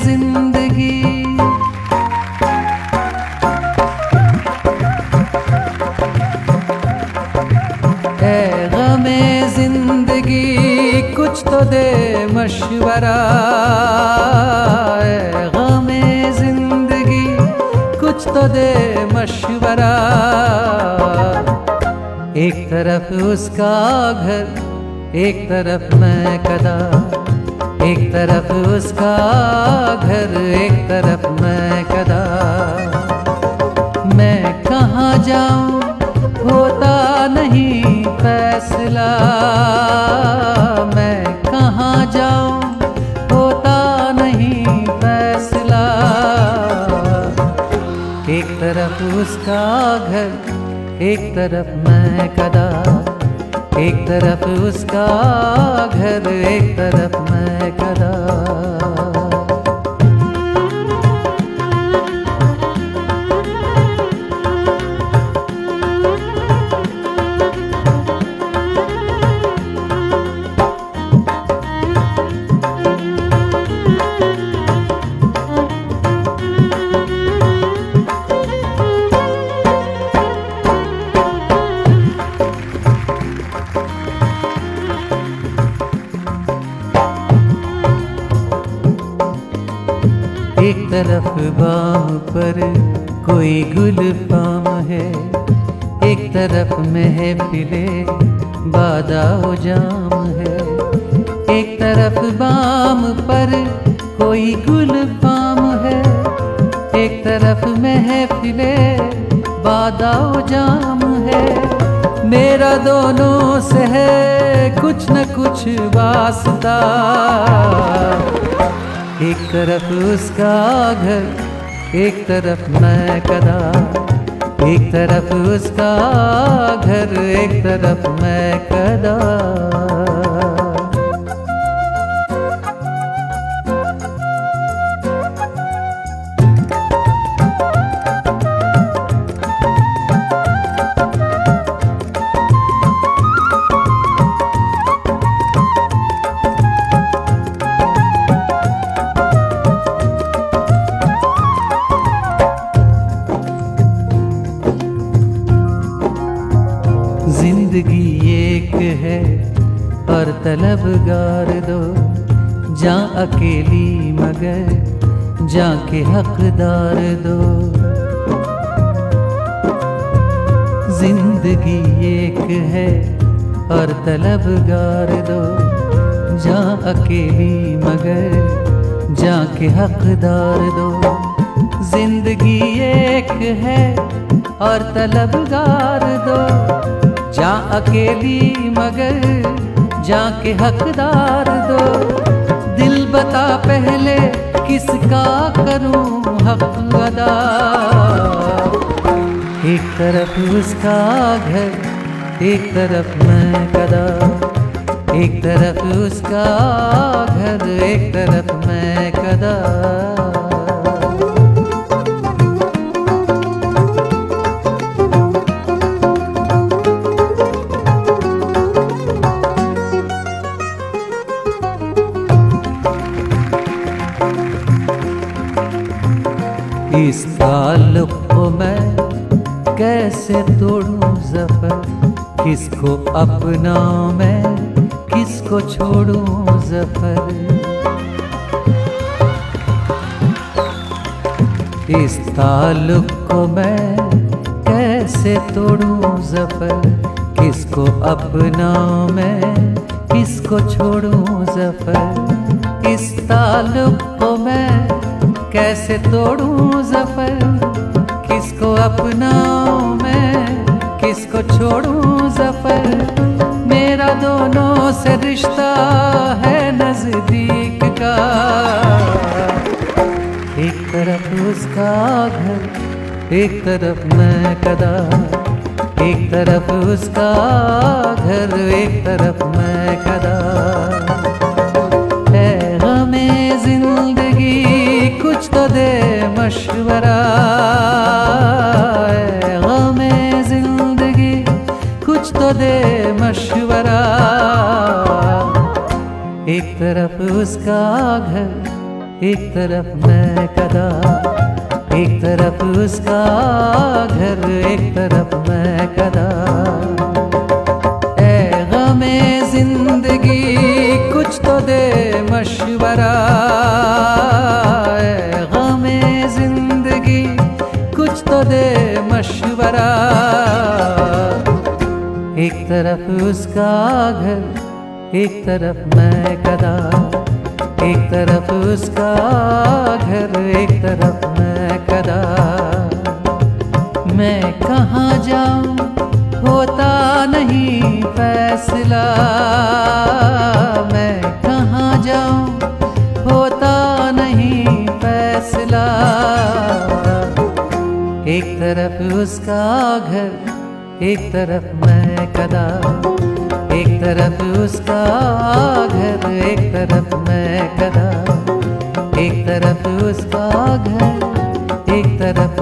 जिंदगी। ऐ गमे जिंदगी कुछ तो दे मशवरा। ऐ गमे जिंदगी कुछ तो दे मशवरा। एक तरफ उसका घर, एक तरफ मैं कदा। एक तरफ उसका घर, एक तरफ मैं कदा। मैं कहाँ जाऊँ होता नहीं फैसला। मैं कहाँ जाऊँ होता नहीं फैसला। एक तरफ उसका घर, एक तरफ मैं कदा। एक तरफ उसका घर, एक तरफ मैं कदा। एक तरफ बाम पर कोई गुल फाम है। एक तरफ महफिले बादाओ जाम है। एक तरफ बाम पर कोई गुल फाम है। एक तरफ महफिले बादाओ जाम है। मेरा दोनों से है कुछ न कुछ वास्ता। एक तरफ उसका घर, एक तरफ मैं कदा। एक तरफ उसका घर, एक तरफ मैं कदा। जिंदगी एक है और तलबगार दो। जा अकेली मगर जाके हकदार दो। जिंदगी एक है और तलबगार दो। जा अकेली मगर जाके हकदार दो। जिंदगी एक है और तलबगार दो। जा अकेली मगर जाके हकदार दो। दिल बता पहले किसका करूं हक अदा। एक तरफ उसका घर, एक तरफ मैं कदा। एक तरफ उसका घर, एक तरफ मैं कदा। इस ताल्लुक को मैं कैसे तोड़ूं ज़फ़र। किसको अपना मैं किसको छोड़ूं ज़फ़र। इस ताल्लुक को मैं कैसे तोड़ूं ज़फ़र। किसको अपना मैं किसको छोड़ूं ज़फ़र। इस ताल्लुक को मैं कैसे तोड़ूं ज़फ़र। किसको अपनाऊं मैं किसको छोड़ूं ज़फ़र। मेरा दोनों से रिश्ता है नज़दीक का। एक तरफ उसका घर, एक तरफ मैं कदा। एक तरफ उसका घर, एक तरफ मैं कदा। है गमे जिंदगी कुछ तो दे मशवरा। है गमे जिंदगी कुछ तो दे मशवरा। एक तरफ उसका घर, एक तरफ मैं कदा, एक तरफ उसका घर, एक तरफ मैं कदा। ऐ गमे जिंदगी कुछ तो दे मशवरा, ऐ गमे जिंदगी कुछ तो दे मशवरा। एक तरफ उसका घर, एक तरफ मैं कदा, एक तरफ उसका घर, एक तरफ मैं कदा। मैं कहाँ जाऊँ होता नहीं फैसला, मैं कहाँ जाऊँ होता नहीं फैसला। एक तरफ उसका घर, एक तरफ मैं कदा, एक तरफ उसका घर, एक तरफ मैं कदा। एक तरफ उसका घर, एक तरफ